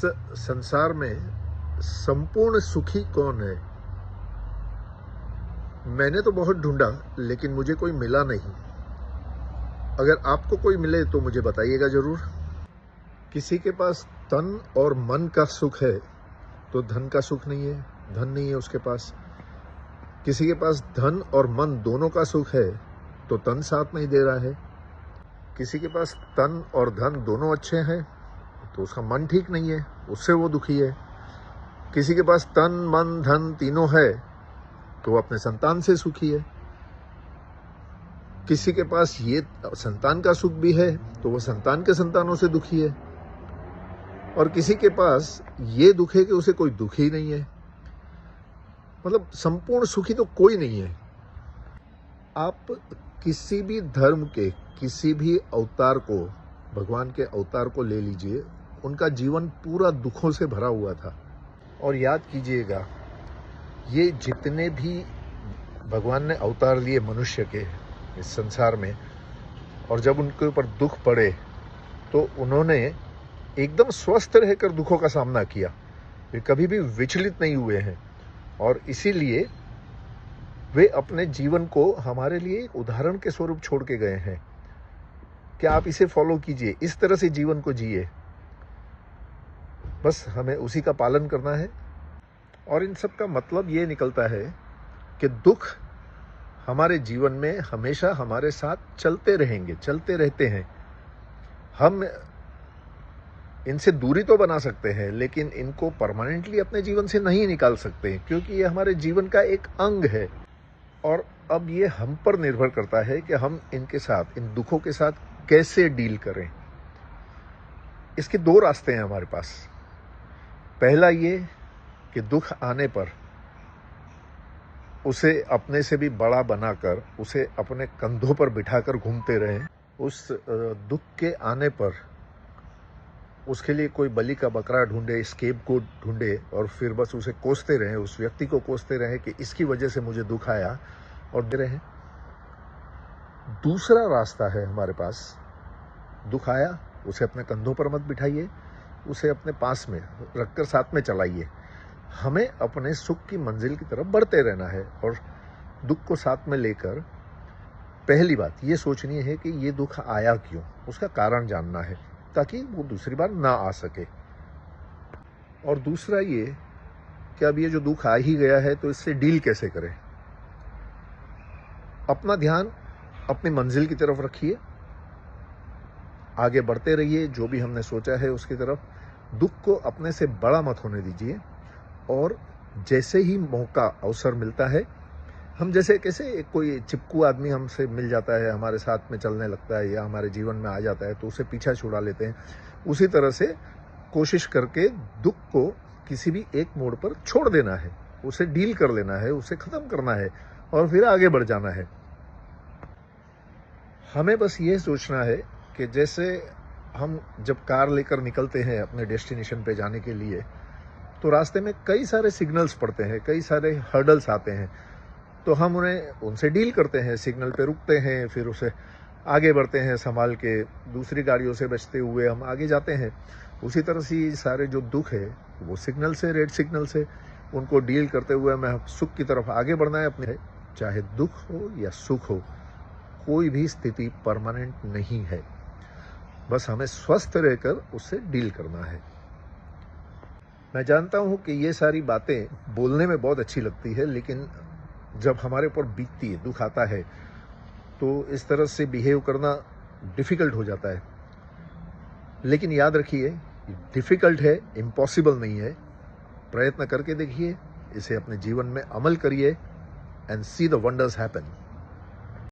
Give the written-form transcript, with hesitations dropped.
संसार में संपूर्ण सुखी कौन है? मैंने तो बहुत ढूंढा लेकिन मुझे कोई मिला नहीं। अगर आपको कोई मिले तो मुझे बताइएगा जरूर। किसी के पास तन और मन का सुख है तो धन का सुख नहीं है, धन नहीं है उसके पास। किसी के पास धन और मन दोनों का सुख है तो तन साथ नहीं दे रहा है। किसी के पास तन और धन दोनों अच्छे हैं तो उसका मन ठीक नहीं है, उससे वो दुखी है। किसी के पास तन मन धन तीनों है तो वो अपने संतान से सुखी है। किसी के पास ये संतान का सुख भी है तो वो संतान के संतानों से दुखी है। और किसी के पास ये दुख है कि उसे कोई दुख ही नहीं है। मतलब संपूर्ण सुखी तो कोई नहीं है। आप किसी भी धर्म के किसी भी अवतार को, भगवान के अवतार को ले लीजिए, उनका जीवन पूरा दुखों से भरा हुआ था। और याद कीजिएगा, ये जितने भी भगवान ने अवतार लिए मनुष्य के इस संसार में, और जब उनके ऊपर दुख पड़े तो उन्होंने एकदम स्वस्थ रहकर दुखों का सामना किया। वे कभी भी विचलित नहीं हुए हैं और इसीलिए वे अपने जीवन को हमारे लिए एक उदाहरण के स्वरूप छोड़ के गए हैं कि आप इसे फॉलो कीजिए, इस तरह से जीवन को जिए। बस हमें उसी का पालन करना है। और इन सब का मतलब ये निकलता है कि दुख हमारे जीवन में हमेशा हमारे साथ चलते रहेंगे, चलते रहते हैं। हम इनसे दूरी तो बना सकते हैं लेकिन इनको परमानेंटली अपने जीवन से नहीं निकाल सकते, क्योंकि ये हमारे जीवन का एक अंग है। और अब ये हम पर निर्भर करता है कि हम इनके साथ, इन दुखों के साथ कैसे डील करें। इसके दो रास्ते हैं हमारे पास। पहला ये कि दुख आने पर उसे अपने से भी बड़ा बनाकर उसे अपने कंधों पर बिठाकर घूमते रहें। उस दुख के आने पर उसके लिए कोई बलि का बकरा ढूंढे, स्केपगोट ढूंढे और फिर बस उसे कोसते रहें, उस व्यक्ति को कोसते रहें कि इसकी वजह से मुझे दुख आया, और दे रहें। दूसरा रास्ता है हमारे पास, दुख आया उसे अपने कंधों पर मत बिठाइए, उसे अपने पास में रखकर साथ में चलाइए। हमें अपने सुख की मंजिल की तरफ बढ़ते रहना है और दुख को साथ में लेकर पहली बात ये सोचनी है कि ये दुख आया क्यों, उसका कारण जानना है ताकि वो दूसरी बार ना आ सके। और दूसरा ये कि अब ये जो दुख आ ही गया है तो इससे डील कैसे करें। अपना ध्यान अपनी मंजिल की तरफ रखिए, आगे बढ़ते रहिए, जो भी हमने सोचा है उसकी तरफ। दुख को अपने से बड़ा मत होने दीजिए और जैसे ही मौका अवसर मिलता है, हम जैसे कैसे कोई चिपकू आदमी हमसे मिल जाता है, हमारे साथ में चलने लगता है या हमारे जीवन में आ जाता है तो उसे पीछा छुड़ा लेते हैं, उसी तरह से कोशिश करके दुख को किसी भी एक मोड़ पर छोड़ देना है, उसे डील कर लेना है, उसे ख़त्म करना है और फिर आगे बढ़ जाना है। हमें बस ये सोचना है कि जैसे हम जब कार लेकर निकलते हैं अपने डेस्टिनेशन पे जाने के लिए, तो रास्ते में कई सारे सिग्नल्स पड़ते हैं, कई सारे हर्डल्स आते हैं, तो हम उनसे डील करते हैं, सिग्नल पे रुकते हैं, फिर उसे आगे बढ़ते हैं संभाल के, दूसरी गाड़ियों से बचते हुए हम आगे जाते हैं। उसी तरह से सारे जो दुख है वो सिग्नल से, रेड सिग्नल से, उनको डील करते हुए हमें सुख की तरफ आगे बढ़ना है अपने। चाहे दुख हो या सुख हो, कोई भी स्थिति परमानेंट नहीं है, बस हमें स्वस्थ रहकर उससे डील करना है। मैं जानता हूँ कि ये सारी बातें बोलने में बहुत अच्छी लगती है, लेकिन जब हमारे ऊपर बीतती है, दुख आता है, तो इस तरह से बिहेव करना डिफ़िकल्ट हो जाता है। लेकिन याद रखिए, डिफ़िकल्ट है, इम्पॉसिबल नहीं है। प्रयत्न करके देखिए, इसे अपने जीवन में अमल करिए and see the wonders happen.